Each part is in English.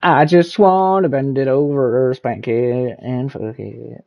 I just want to bend it over, spank it, and fuck it.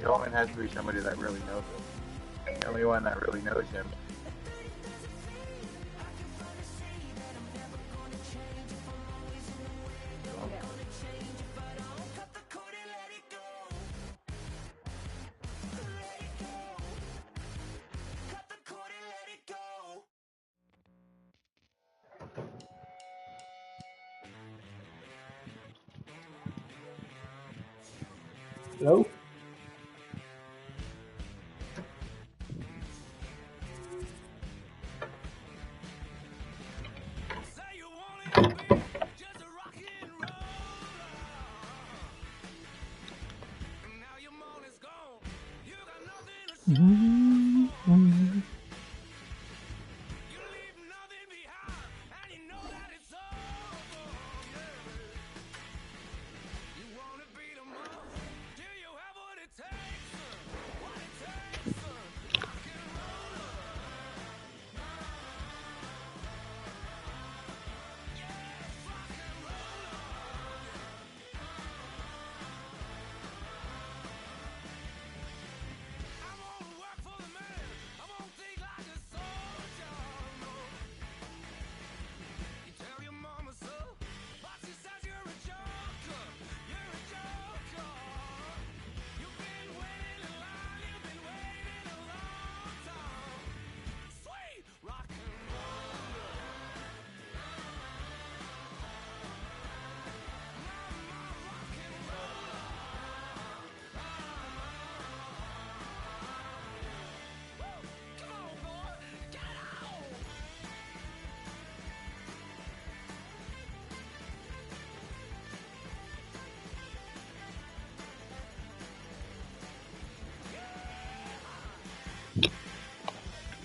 Yeoman has to be somebody that really knows him. The only one that really knows him. Hello?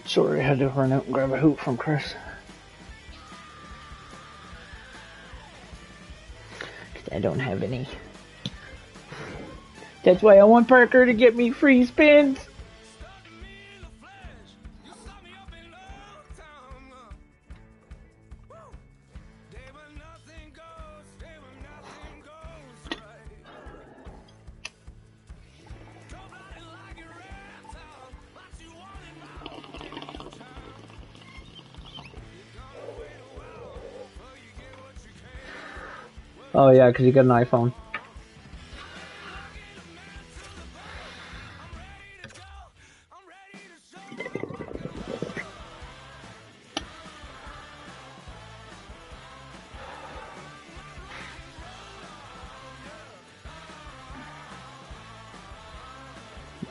Sorry, I had to run out and grab a hoop from Chris. I don't have any. That's why I want Parker to get me free spins. Oh yeah, because you got an iPhone.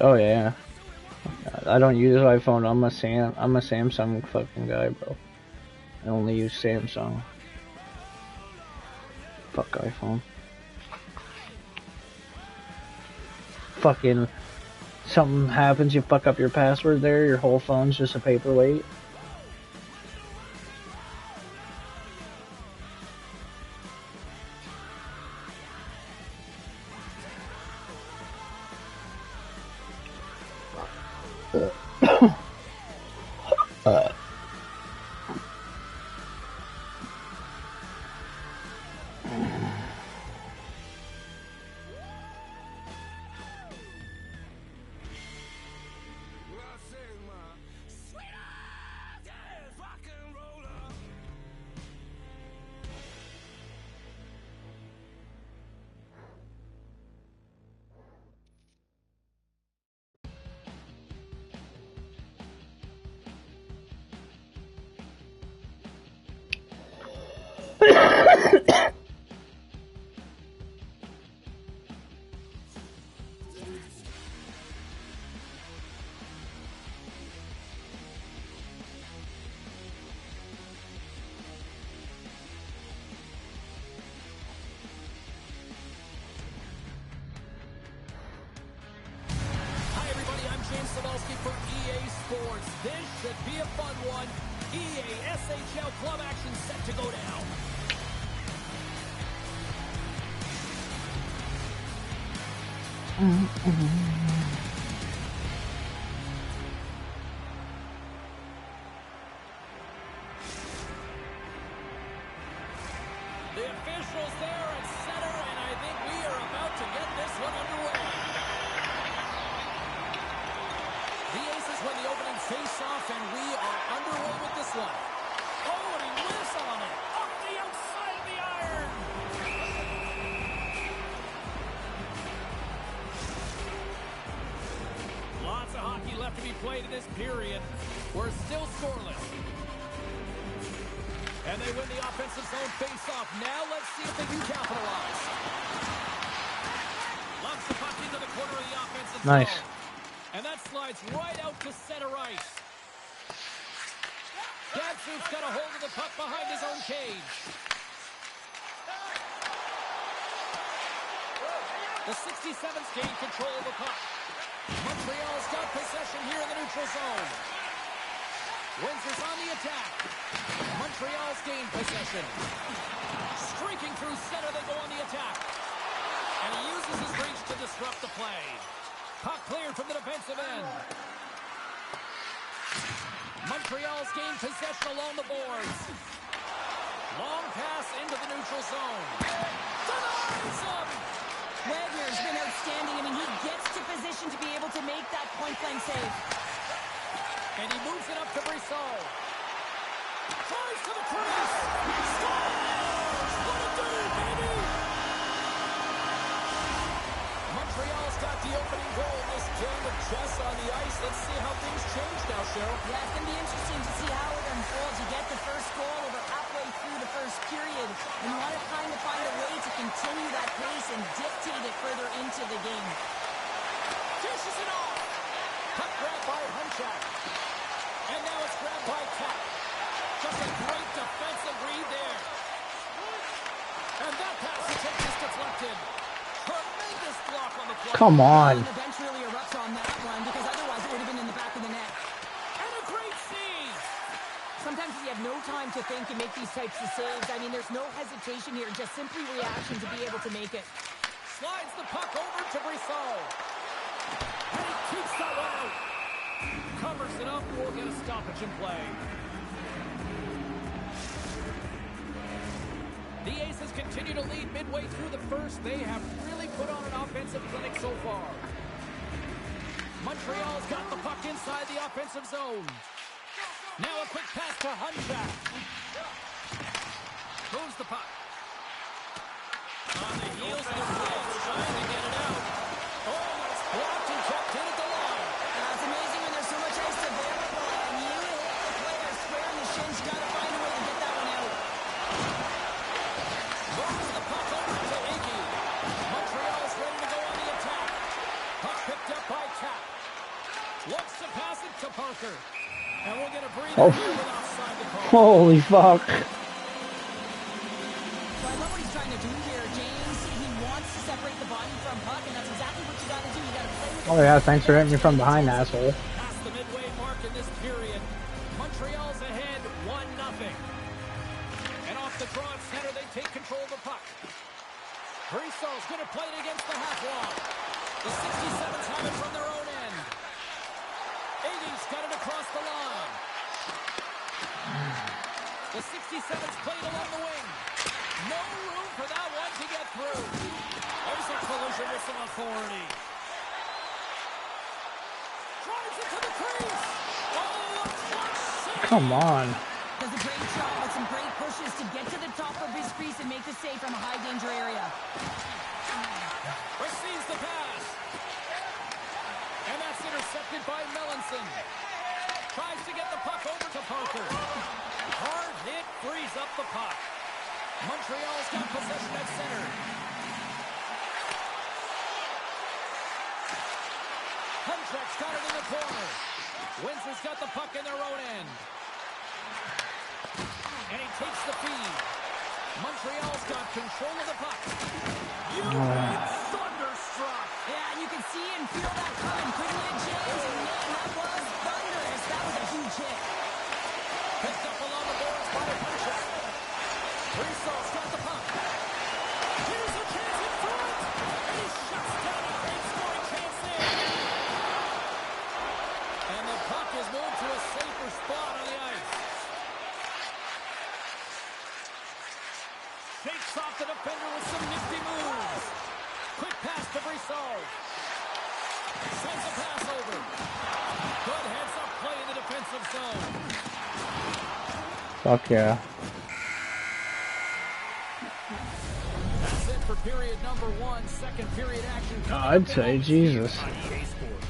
Oh yeah. I don't use iPhone. I'm a Samsung fucking guy, bro. I only use Samsung. Fuck iPhone. Fucking something happens, you fuck up your password there, your whole phone's just a paperweight. For EA Sports. This should be a fun one. EA SHL club action set to go down. The officials there at center, and I think we are about to get this one underway. The Aces win the opening face-off, and we are underway with this one. Oh, and he whiffs on it. Off the outside of the iron. Lots of hockey left to be played in this period. We're still scoreless. And they win the offensive zone face-off. Now let's see if they can capitalize. Lumps the puck into the corner of the offensive Nice. zone. And that slides right out to center ice. Datsuk's got a hold of the puck behind his own cage. The 67's gained control of the puck. Montreal's got possession here in the neutral zone. Windsor's on the attack. Montreal's gained possession. Streaking through center, they go on the attack. And he uses his reach to disrupt the play. Puck cleared from the defensive end. Montreal's gained possession along the boards. Long pass into the neutral zone. Denies him! Wagner's been outstanding. I mean, he gets to position to be able to make that point-blank save. And he moves it up to Brissot. Tries to the crease. Scores! What a do, baby! Montreal's got the opening goal in this game with Jess on the ice. Let's see how things change now, Cheryl. Yeah, it's going to be interesting to see how it unfolds. You get the first goal over halfway through the first period, and you want to kind of find a way to continue that pace and dictate it further into the game. Dishes it off. Puck grabbed by Hunchak. And now it's grabbed by Cap. Just a great defensive read there. And that pass attempt is deflected. Tremendous block on the play. Come on. The bench really erupts on that one because otherwise it would have been in the back of the net. And a great save. Sometimes when you you have no time to think and make these types of saves. I mean, there's no hesitation here, just simply reaction to be able to make it. Slides the puck over to Brissot. And he keeps that one out. Covers it up. We'll get a stoppage in play. The Aces continue to lead midway through the first. They have really put on an offensive clinic so far. Montreal's got the puck inside the offensive zone. Now a quick pass to Hunchak. Moves the puck. On the heels of the Flames, trying to get it out. Oh, it's blocked and kept in at the line. It's amazing when there's so much ice available and you hit the player square in the shins. You got to find a way to get that one out. Moves the puck over to Iggy. Montreal is ready to go on the attack. Puck picked up by Cap. Looks to pass it to Parker. And we'll get a breather here with offside the call. Holy fuck. So I love what he's trying to do here, James. He wants to separate the body from puck, and that's exactly what you got to do. You got to play with Oh yeah, thanks for hitting me from behind, asshole. Past the midway mark in this period. Montreal's ahead 1-0. And off the draw at center, they take control of the puck. Brissot's going to play it against the half wall. The 67s have it from their own end. Iggy's got it across the line. The 67s played along the wing. No room for that one to get through. There's a collision with some authority. Drives it to the crease. Oh, a clutch save. Come on. Does a great job with some great pushes to get to the top of his crease and make the save from a high danger area. Receives the pass. And that's intercepted by Melanson. Tries to get the puck over to Parker. Hard hit frees up the puck. Montreal's got possession at center. Hunchak's got it in the corner. Windsor's got the puck in their own end. And he takes the feed. Montreal's got control of the puck. Thunderstruck. Yeah, and you can see and feel that coming. Couldn't you, James? And man, that was thunderous. That was a huge hit. Picked up along the boards by Hunchak. Brissot's got the puck. Here's a chance in front. And he shuts down a great scoring chance there. And the puck is moved to a safer spot on the ice. Shakes off the defender with some nifty moves. Quick pass to Brissot. Sends a pass over. Good heads-up play in the defensive zone. Fuck yeah. That's it for period number 1. Second period action. I'd say Jesus. On EA Sports.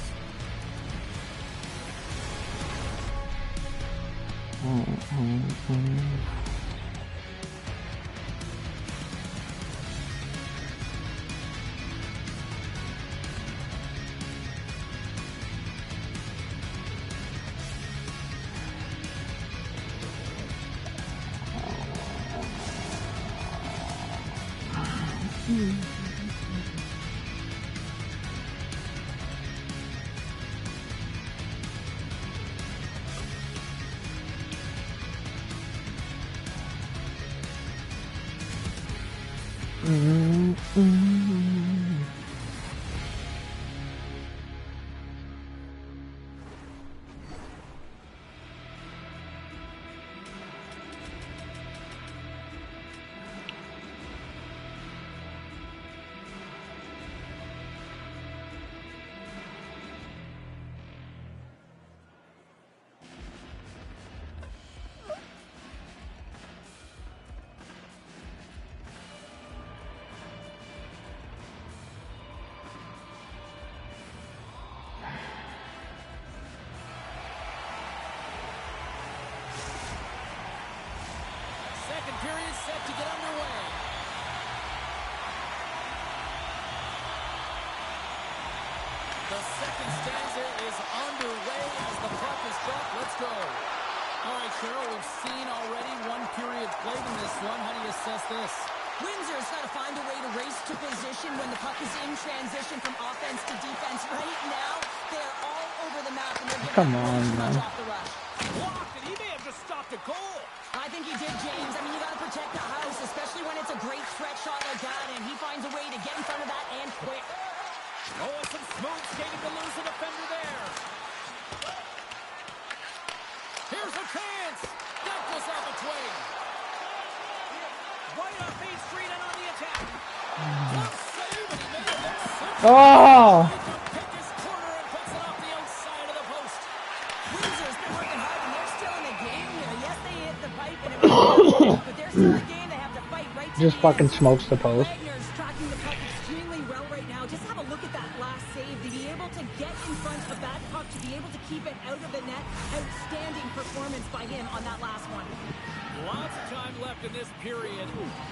Second period set to get underway. The second stanza is underway as the puck is dropped. Let's go. All right, Cheryl, we've seen already one period played in this one. How do you assess this? Windsor's got to find a way to race to position when the puck is in transition from offense to defense. Right now, they're all over the map, and they're Come getting on, too much man. off the rush. Blocked, and he may have just stopped a goal. like that, and he finds a way to get in front of that and quick. Oh, and some smooth skating to lose a defender there. Here's a chance. That goes off a twig. Right off Main Street and on the attack. Close save, and he made it look simple. Oh! He can pick his corner and puts it off the outside of the post. Windsor's been working hard, and they're still in the game here. Yes, they hit the pipe, and it was but they're still in the game. They have to fight right to Just the fucking end. smokes the post. Wagner's tracking the puck extremely well right now. Just have a look at that last save. To be able to get in front of that puck, to be able to keep it out of the net. Outstanding performance by him on that last one. Lots of time left in this period.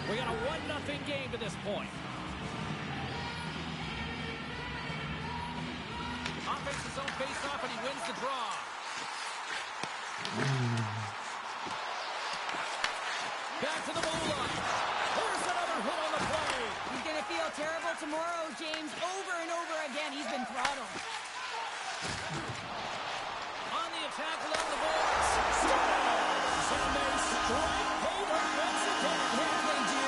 We got a 1-0 game to this point. Offense his own face-off, and he wins the draw. Back to the blue line. Here's another hit on the play. He's going to feel terrible tomorrow, James. Over and over again, he's been throttled. On the attack along the boards. And they strike Hayward once again. Yeah, they do.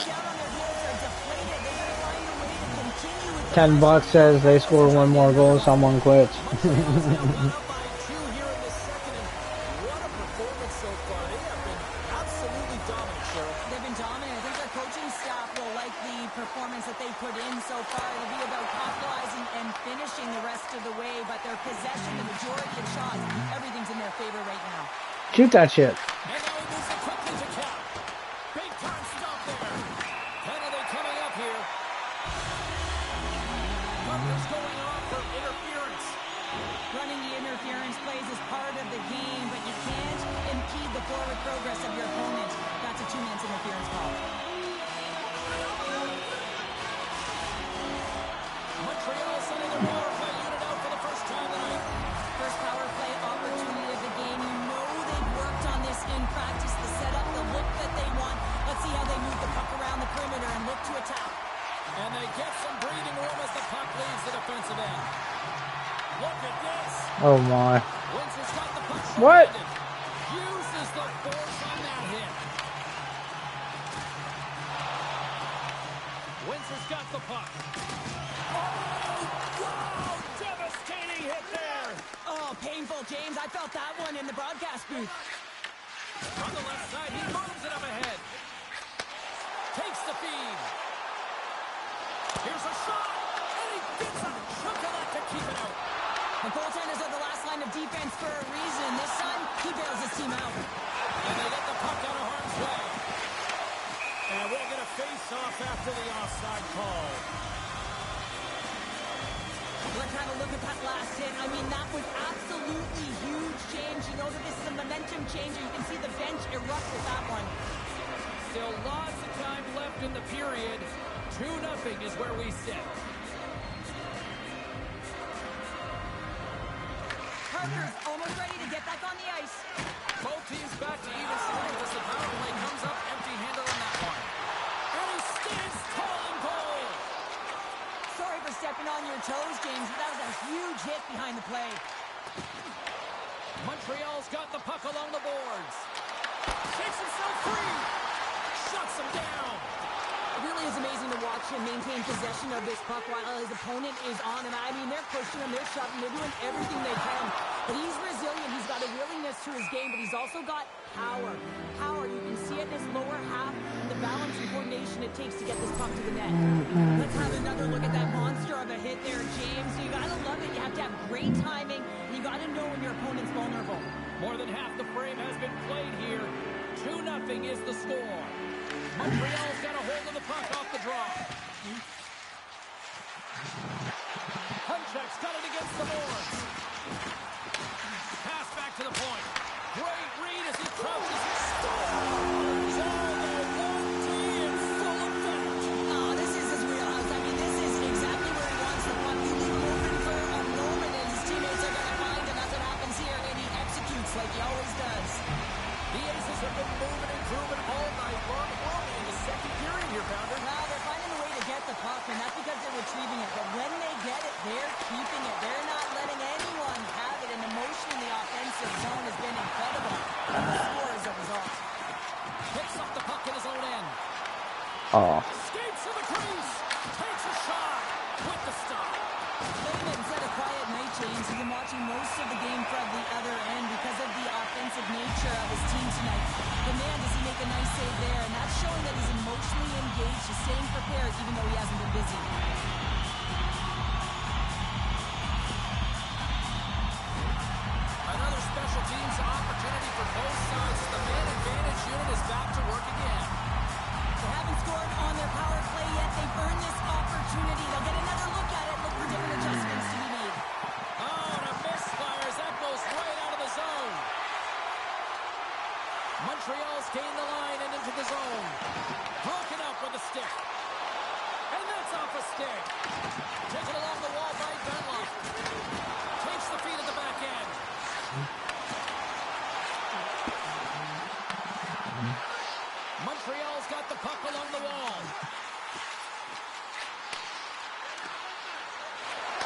Down on their heels are deflated. They got to find a way to continue with the $10 says they score one more goal, someone quits. Up by 2 here in the second, and what a performance so far. They have been absolutely dominant, Cheryl. They've been dominant. I think their coaching staff will like the performance that they put in so far. It'll be about capitalizing and finishing the rest of the way, but their possession, the majority of shots, everything's in their favor right now. Shoot that shit. And now he moves it quickly to Cap. Big time stop there. Penalty coming up here. Buckner's going off for interference. Running the interference plays is part of the game, but you can't impede the forward progress of your opponent. That's a 2-minute interference call. Montreal sending the power play unit out for the first time tonight. First power play opportunity of the game. You know they've worked on this in practice, the setup, the look that they want. Let's see how they move the puck around the perimeter and look to attack. And they get some breathing room as the puck leaves the defensive end. Look at this. Oh my. Windsor's got the puck. What? Uses the force on that hit. Windsor's got the puck. Oh, wow! Devastating hit there. Oh, painful, James. I felt that one in the broadcast booth. On the left side, he moves it up ahead. Takes the feed. Here's a shot. And he gets a chunk of that to keep it out. The goaltenders are the last line of defense for a reason. This time, he bails his team out. And they get the puck out of harm's way. And we'll get a face-off after the offside call. Let's have a look at that last hit. I mean, that was absolutely huge, James. You know that this is a momentum changer. You can see the bench erupt with that one. Still lots of time left in the period. 2-0 is where we sit. Parker's almost ready to get back on the ice. Both teams back to even strength as the power play comes up empty-handed on that one. And he stands tall in goal. Sorry for stepping on your toes, James, but that was a huge hit behind the play. Montreal's got the puck along the boards. Shakes himself free. Shuts him down. It really is amazing to watch him maintain possession of this puck while his opponent is on him. I mean, they're pushing him, they're shoving, they're doing everything they can. But he's resilient, he's got a willingness to his game, but he's also got power. Power, you can see it in his lower half, the balance and coordination it takes to get this puck to the net. Let's have another look at that monster of a hit there, James. You gotta love it, you have to have great timing, and you gotta know when your opponent's vulnerable. More than half the frame has been played here. 2-0 is the score. Montreal's got a hold of the puck off the draw. Hunchak's got it against the boards. Pass back to the point. Great read as he crouches and scores. Oh, the 1D in full effect. Oh, this is his wheelhouse. I mean, this is exactly where he wants the puck. You leave him open for a moment, and his teammates are going to find him. That's what happens here, and he executes like he always does. The Aces have been moving and grooving all night long, early in the second period here, Pounder. Well, they're finding a way to get the puck, and that's because they're retrieving it. But when they get it, they're keeping it. They're not letting anyone have it, and the motion in the offensive zone has been incredible. And the score is a result. Picks up the puck in his own end. Oh. his team tonight. But man, does he make a nice save there, and that's showing that he's emotionally engaged, he's staying prepared even though he hasn't been busy. Another special teams opportunity for both sides. The man advantage unit is back to work again. They haven't scored on their power play yet. They've earned this opportunity. They'll get another look at it, look for different adjustments to be made. Oh, and a misfires. That goes right out of the zone. Montreal's gained the line and into the zone. Broken up with a stick. And that's off a stick. Taken along the wall by Dunlop. Takes the feed at the back end. Montreal's got the puck along the wall.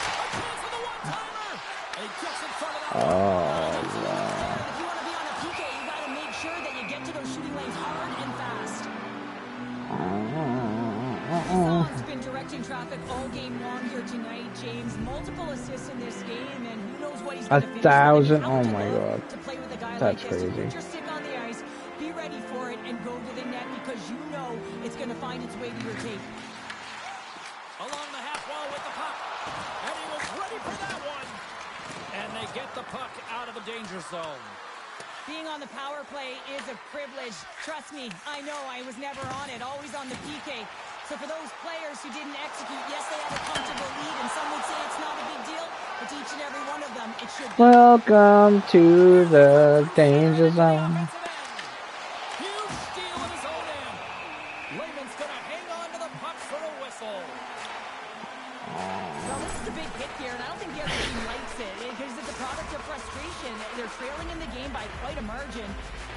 A chance for the one-timer. And he gets in front of that. If you want to be on a PK, you got to make sure that you get to those shooting lanes hard and fast. Hassan's been directing traffic all game long here tonight, James. Multiple assists in this game, and who knows what he's going to finish. 1,000? Oh my god. To play with a guy That's like this. crazy. Put your stick on the ice, be ready for it, and go to the net because you know it's going to find its way to your tape. Along the half wall with the puck. And he was ready for that one. And they get the puck out of the danger zone. Being on the power play is a privilege. Trust me, I know I was never on it, always on the PK. So for those players who didn't execute, yes, they had a comfortable lead, and some would say it's not a big deal, but to each and every one of them, it should be. Welcome to the danger zone. Huge steal at his own end. Lehman's going to hang on to the puck for a whistle. Well, this is a big hit here, and I don't think the other team likes it because it's a product of frustration. They're trailing in the game by quite a margin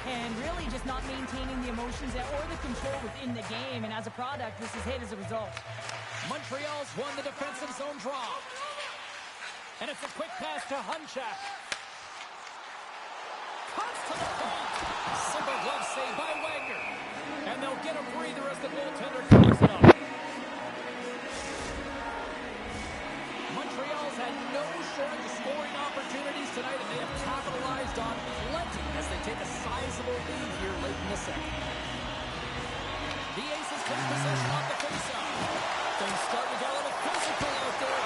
and really just not maintaining the emotions or the control within the game, and as a product, this is hit as a result. Montreal's won the defensive zone draw. And it's a quick pass to Hunchak. Cuts to the point. Simple glove save by Wagner. And they'll get a breather as the goaltender covers it up. Montreal's had no shortage of scoring opportunities tonight, and they have capitalized on plenty as they take a sizable lead here late in the second. The Aces take possession off the faceoff. Things start to get a little physical out there.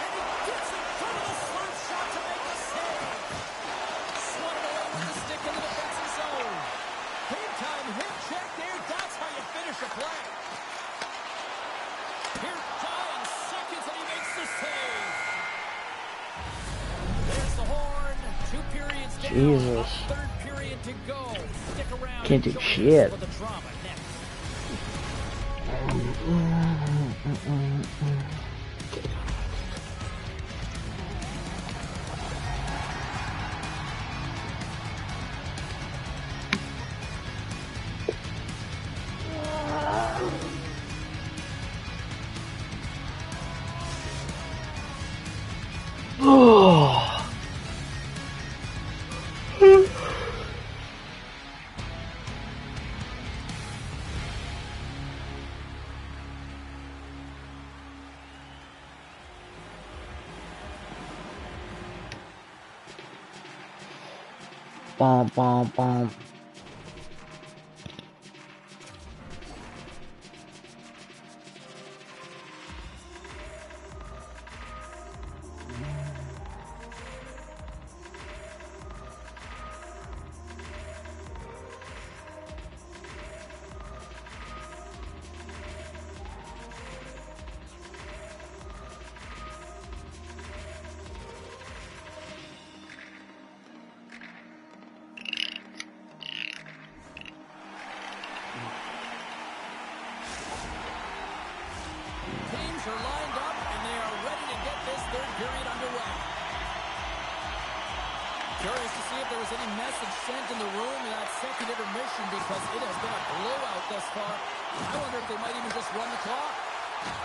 And he gets in front of the slurp shot to make a save. Swatted away with the stick in the defensive zone. Big time hip check there. That's how you finish a play. Here, dying seconds, and he makes the save. There's the horn. 2 periods down. Jesus. Third period to go. Stick around. Can't do Join us shit. for the drama next. Bom, bom, bom. Teams are lined up, and they are ready to get this third period underway. Curious to see if there was any message sent in the room in that second intermission because it has been a blowout thus far. I wonder if they might even just run the clock.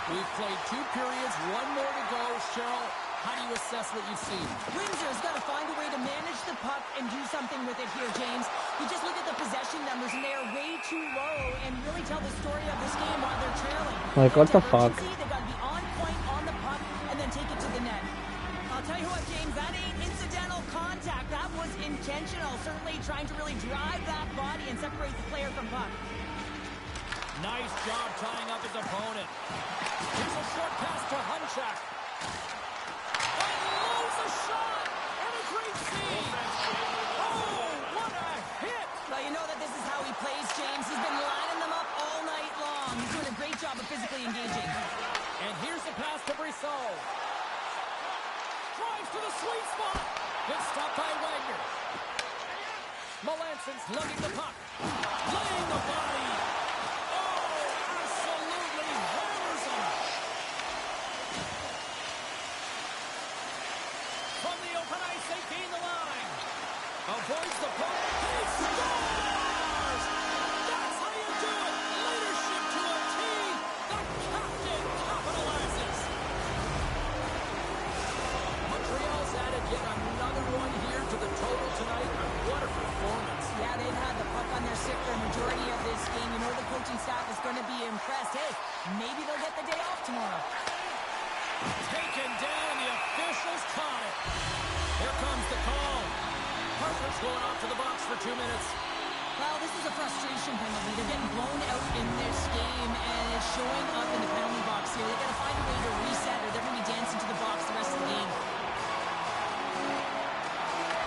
We've played 2 periods, 1 more to go. Cheryl, how do you assess what you've seen? Windsor's got to find a way to manage the puck and do something with it here, James. You just look at the possession numbers, and they are way too low and really tell the story of this game while they're trailing. Like, what the fuck? They've got to be on point on the puck and then take it to the net. I'll tell you what, James, that ain't incidental contact. That was intentional. intentional, certainly trying to really drive that body and separate the player from puck. Nice job tying up his opponent. Here's a short pass to Hunchak. And loads a shot! And a great save! Oh, what a hit! Well, you know that this is how he plays, James. He's been lining them up all night long. He's doing a great job of physically engaging. And here's the pass to Brissot. Drives to the sweet spot. Good stop by Wagner. Melancon's lugging the puck. Laying the body. Oh, absolutely hammers him. From the open ice, they gain the line. Avoids the puck. He scores! That's how you do it. Leadership to a team. The captain capitalizes. Montreal's added yet another one here to the total tonight. What a performance. Yeah, they've had the puck on their stick for a majority of this game. You know the coaching staff is going to be impressed. Hey, maybe they'll get the day off tomorrow. Taken down, the officials caught it. Here comes the call. Parker's going off to the box for 2 minutes. Well, this is a frustration penalty. They're getting blown out in this game, and it's showing up in the penalty box here. They've got to find a way to reset, or they're going to be dancing to the box the rest of the game.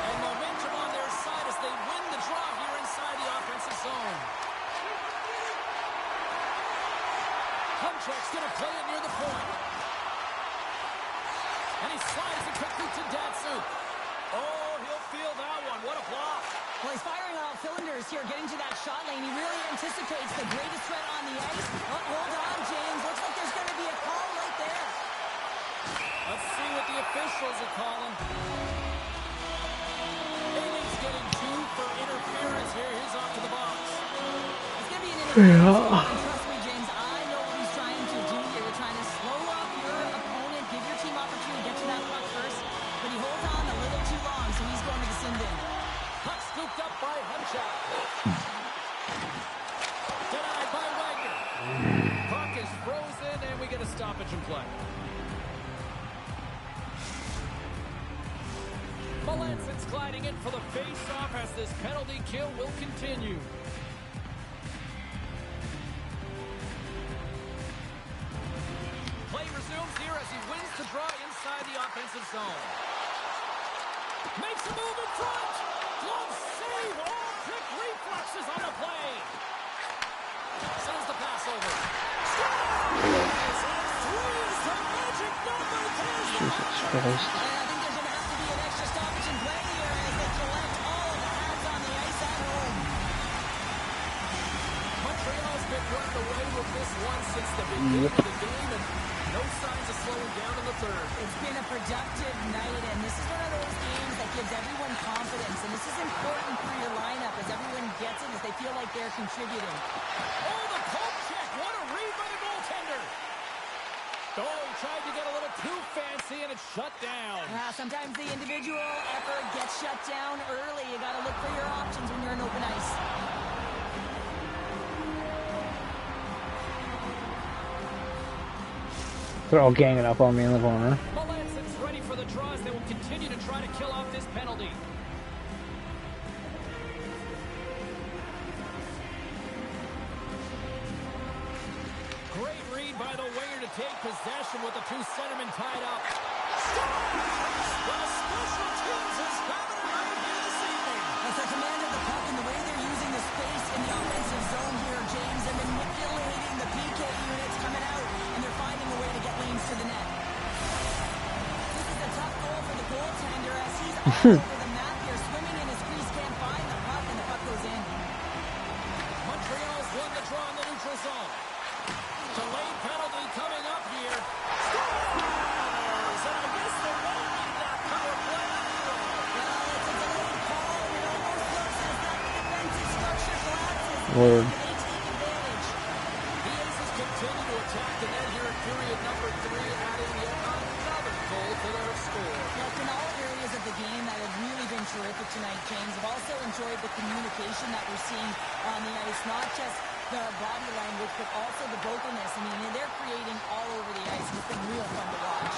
And momentum on their side as they win the draw here inside the offensive zone. Hunchak's going to play it near the point. And he slides it quickly to Datsuk. Oh, he'll feel that one. What a block. Well, he's firing on all cylinders here, getting to that shot lane. He really anticipates the greatest threat on the ice. Oh, hold on, James. Looks like there's going to be a call right there. Let's see what the officials are calling. Haley's getting 2 for interference here. He's off to the box. It's going to be an interference. And trust me, James, I know what he's trying to do here. You're trying to slow up your opponent, give your team opportunity to get to that puck first. But he holds on a little too long, so he's going to the sin bin. Puck scooped up by Hunchak. Denied by Wagner. Puck is frozen, and we get a stoppage in play. Melancon's gliding in for the face-off as this penalty kill will continue. Play resumes here as he wins the draw inside the offensive zone. Makes a move in front. Glove save. All quick reflexes on the play. Sends the pass over. Scores! And 3 is the magic number. There's the Jesus Christ. I think there's going to have to be an extra stoppage in play here as they collect all of the hands on the ice at home. Montreal's been running away with this one since the beginning of the game, and no signs of slowing down in the third. It's been a productive night, and this is one of those games that gives everyone confidence, and this is important for your lineup as everyone gets it, as they feel like they're contributing. Oh, the poke check. What a read by the goaltender. Oh, tried to get a little too fancy, and it's shut down. Sometimes the individual effort gets shut down early. You got to look for your options when you're in open ice. They're all ganging up on me in the corner. Melancon's ready for the draws. They will continue to try to kill off this penalty. Great read by the winger to take possession with the 2 centermen tied up. Scores! The special teams is having a night here this evening. As they're commanding the puck and the way they're using the space in the offensive zone here, James, they're manipulating the PK units coming out, and they're finding a way to get lanes to the net. This is a tough goal for the goaltender as he's all over the map here, swimming in his crease, can't find the puck, and the puck goes in. Montreal's won the draw in the neutral zone. Delayed penalty coming up here. Scores! And I guess they won't need that power play after all. Well, it's a delayed call, and it almost looks as that defensive structure collapses. Word. And they take advantage. The Aces continue to attack the net here in period number 3, adding yet another goal to their score. Look, in all areas of the game that have really been terrific tonight, James. I've also enjoyed the communication that we're seeing on the ice, not just the body language, but also the vocalness. I mean, they're creating all over the ice. It's been real fun to watch.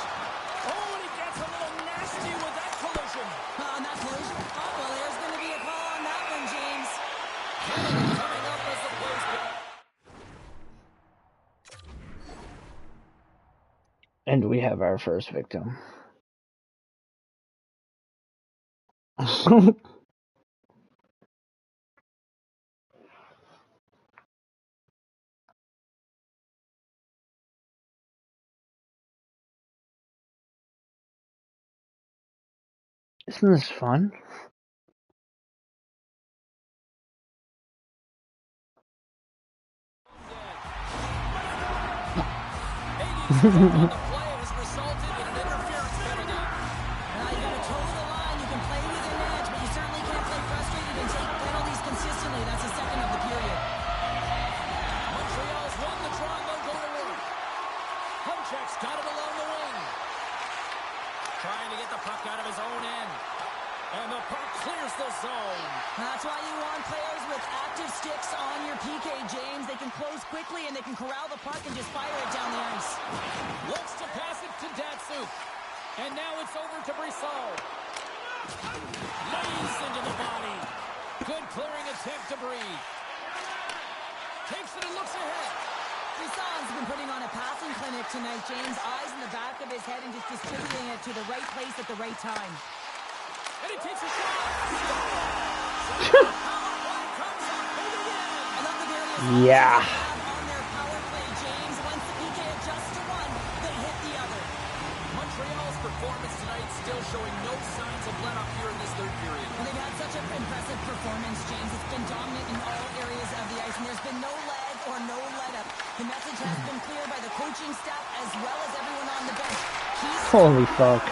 Oh, and he gets a little nasty with that collision. On that collision, oh, well, there's going to Penalty coming up as the plays. And we have our first victim. Isn't this fun? On the play has resulted in an interference penalty. You got to toe the line. You can play with an edge, but you certainly can't play frustrated and take penalties consistently. That's the second of the period. Montreal's won the draw and they'll go to work. Hunchak's got it along the wing. Trying to get the puck out of his own end. And the puck clears the zone. That's why you want players with active sticks on your PK, James. They can close quickly and they can corral the puck and just fire it down the ice. Looks to pass it to Datsuk. And now it's over to Brissot. Lays into the body. Good clearing attempt to breathe. Takes it and looks ahead. Brissot's been putting on a passing clinic tonight, James. Eyes in the back of his head and just distributing it to the right place at the right time. And he takes a shot. Yeah. On their power play, James. Once the PK adjusts to one, they hit the other. Montreal's performance tonight still showing no signs of let up here in this third period. And they've had such an impressive performance, James. It's been dominant in all areas of the ice, and there's been no lag or no let up. The message has been clear by the coaching staff as well as everyone on the bench. Holy fuck.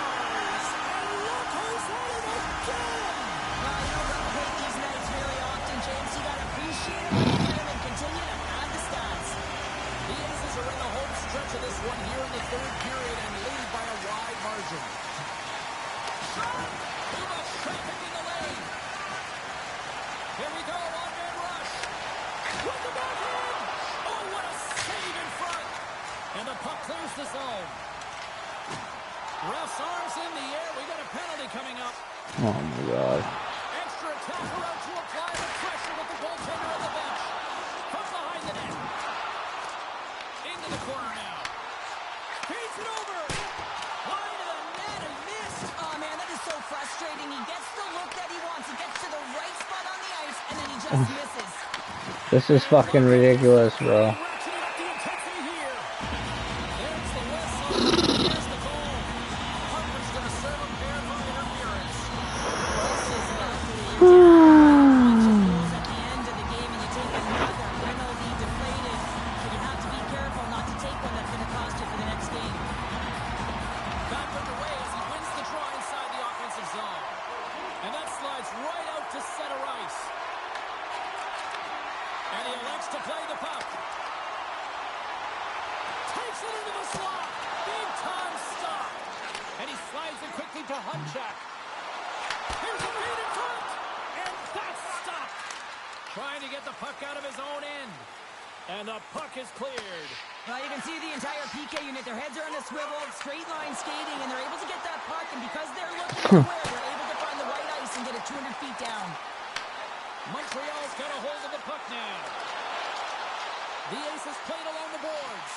The zone. Ref's arms in the air. We got a penalty coming up. Oh my god. Extra attacker out to apply the pressure with the goaltender on the bench. From behind the net. Into the corner now. Feeds it over. Line to the net and missed. Oh man, that is so frustrating. He gets the look that he wants. He gets to the right spot on the ice and then he just misses. This is fucking ridiculous, bro. To Hunchak. Here's a lead in front, and that's stopped. Trying to get the puck out of his own end, and the puck is cleared. Well, you can see the entire PK unit. Their heads are on a swivel, straight line skating, and they're able to get that puck, and because they're looking nowhere, they're able to find the right ice and get it 200 feet down. Montreal's got a hold of the puck now. The Aces played along the boards.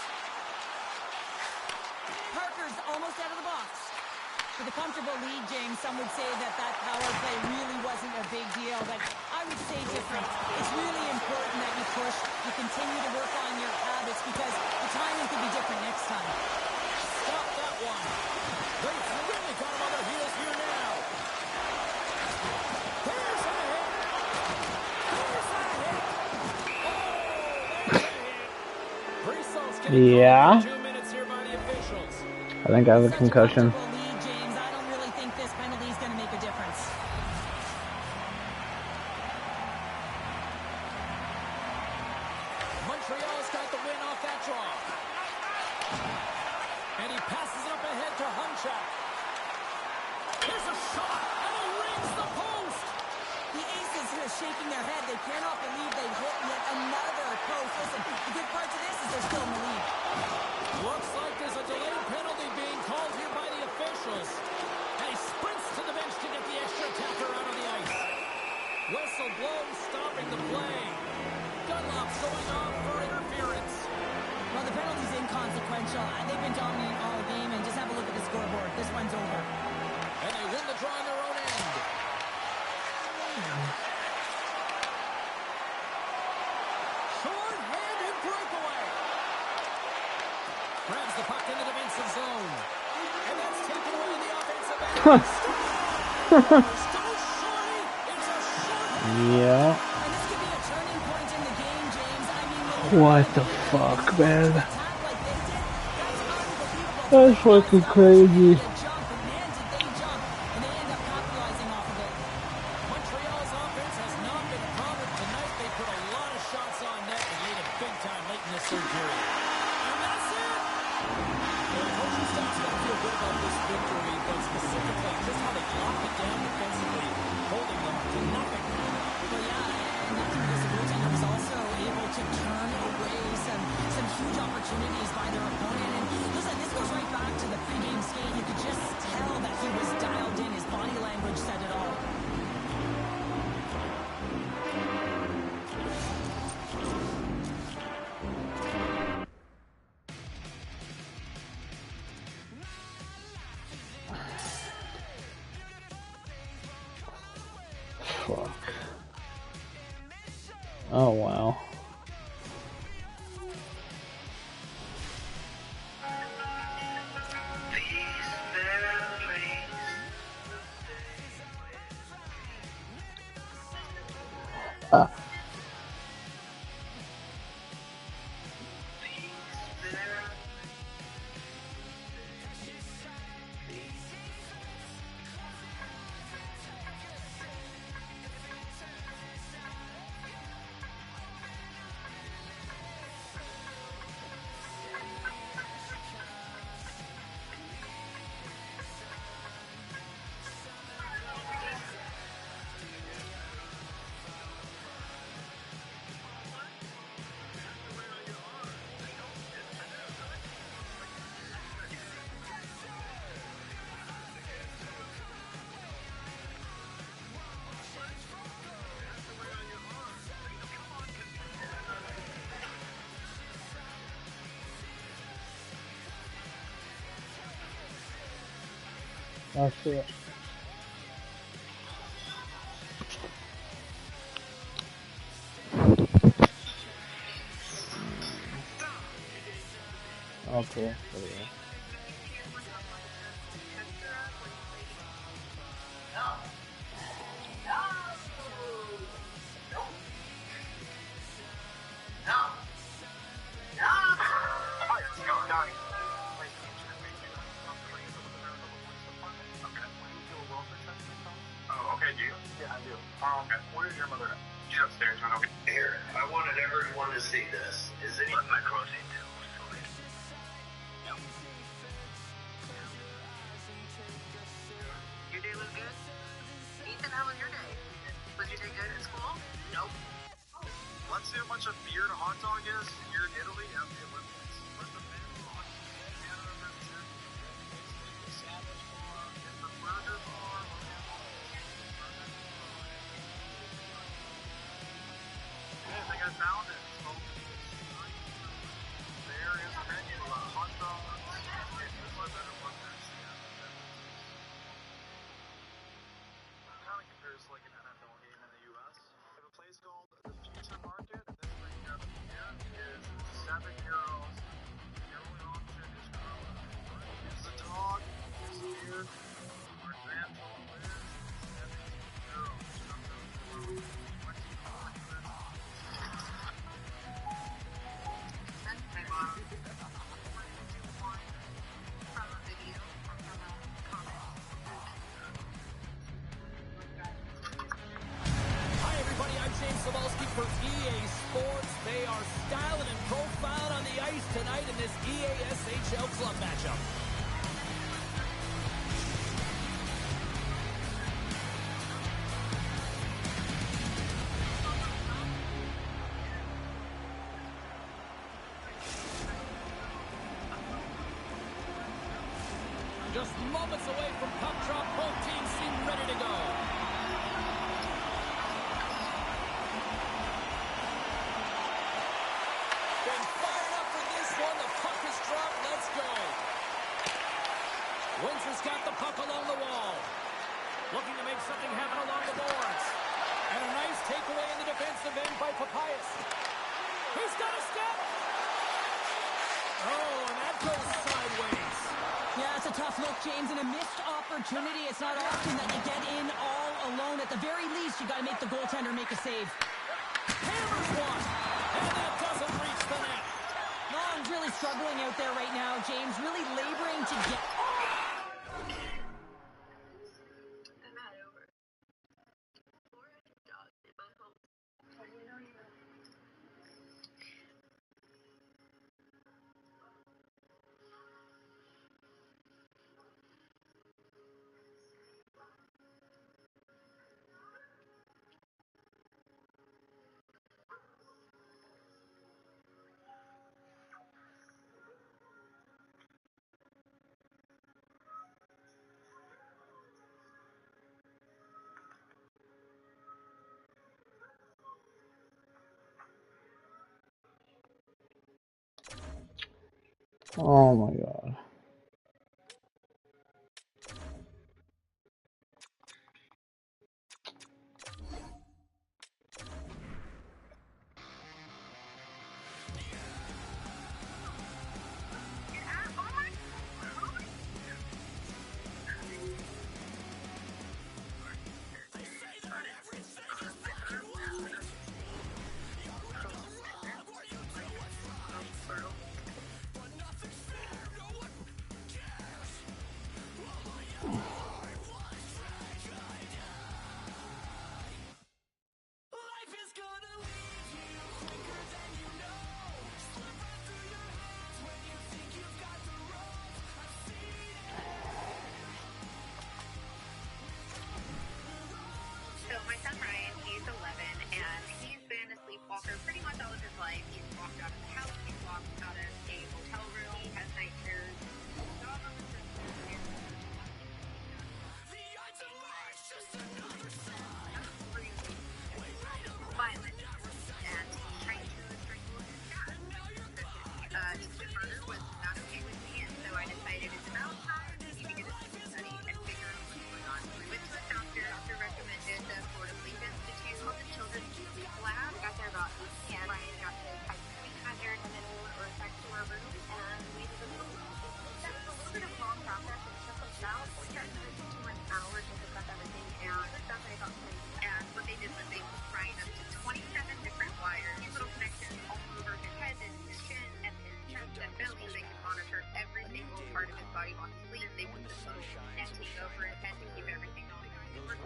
Parker's almost out of the box. For the comfortable lead, James, some would say that power play really wasn't a big deal, but I would say different. It's really important that you push, you continue to work on your habits because the timing could be different next time. Stop that one. They've really got him on their heels here now. There's a hit. There's a hit. Oh, there's a hit. Brissot's getting 2 minutes here by the officials. I think I have a concussion. Montreal's got the win off that draw. And he passes it up ahead to Hunchak. Here's a shot, and he rings the post. The Aces here shaking their head. They cannot believe they've hit yet another post. Listen, the good part to this is they're still in the lead. Looks like there's a delayed penalty being called here by the officials. And he sprints to the bench to get the extra attacker out of the ice. Whistle blows, stopping the play. Dunlop's going off for interference. Well, the penalty's inconsequential. They've been dominant all game, and just have a look at the scoreboard. This one's over. And they win the draw on their own end. Short-handed breakaway. Grabs the puck in the defensive zone. And that's taken away in the offensive end. Still shorty. It's a short-handed. Yeah. And this could be a turning point in the game, James. I mean, What the fuck, man? attack like they did, that's unbelievable. That's fucking crazy. Jump, and man, did they jump, and they end up capitalizing off of it. Montreal's offense has not been covered tonight. They put a lot of shots on net and made it big time late in this third period. And that's it! The coaching staff's got to feel good about this victory, but specifically just how they locked it down defensively, holding them to nothing. Well, yeah, and nothing this goaltender was also able to turn away some huge opportunities by their opponent. And listen, this goes right back to the pregame skate. You could just tell that he was dialed in. His body language said it all. Fuck. Oh wow. That's it. Okay. For EA Sports, they are styling and profiling on the ice tonight in this EASHL club matchup. Just moments away from puck drop, both teams seem ready to go. the goaltender make a save. Hammers one, and that doesn't reach the net. Long's really struggling out there right now, James. Really laboring to get... Oh my god.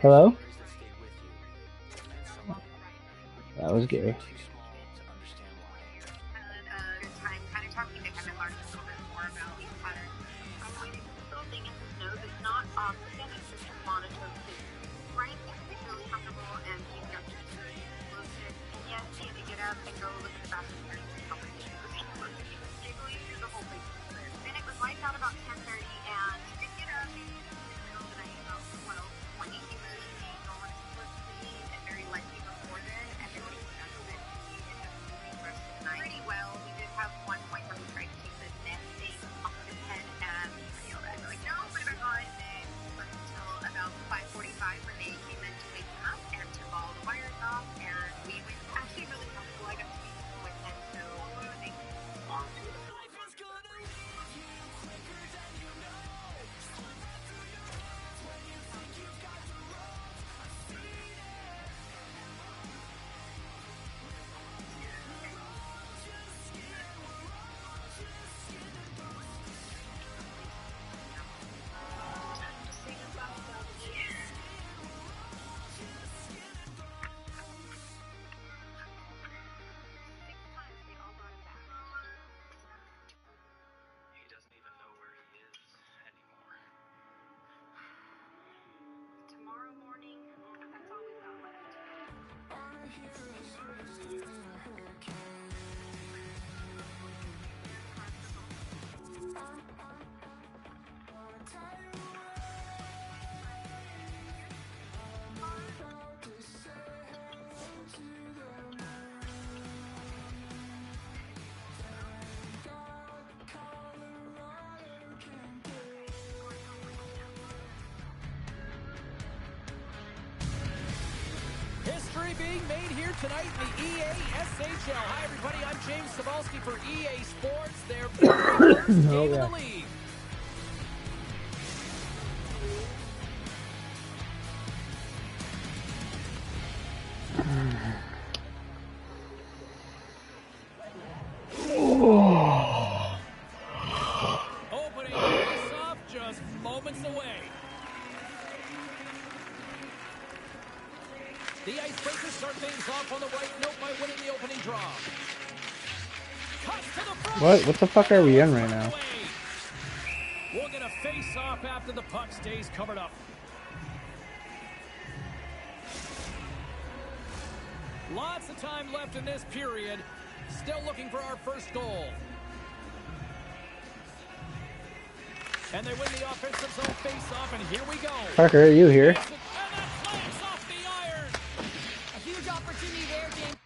Hello? That was Gary. History being made here tonight in the EA SHL. Hi, everybody. I'm James Cebulski for EA Sports. Their first game of the league. Opening face-off just moments away. The Icebreakers start things off on the right note by winning the opening draw. What the fuck are we in right now? We'll get a face-off after the puck stays covered up. Lots of time left in this period. Still looking for our first goal. And they win the offensive zone face-off, and here we go. Parker, are you here? And that slams off the iron. A huge opportunity there, James.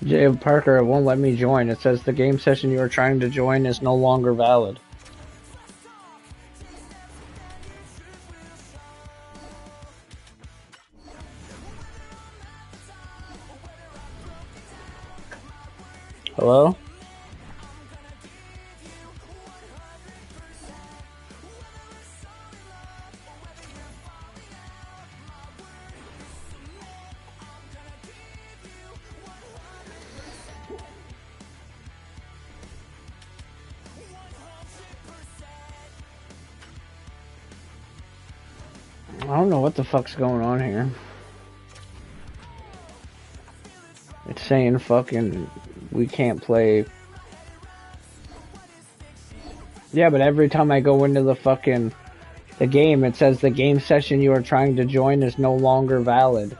Jay Parker, it won't let me join. It says the game session you are trying to join is no longer valid. Hello? I don't know what the fuck's going on here. It's saying fucking we can't play. Yeah, but every time I go into the game, it says the game session you are trying to join is no longer valid.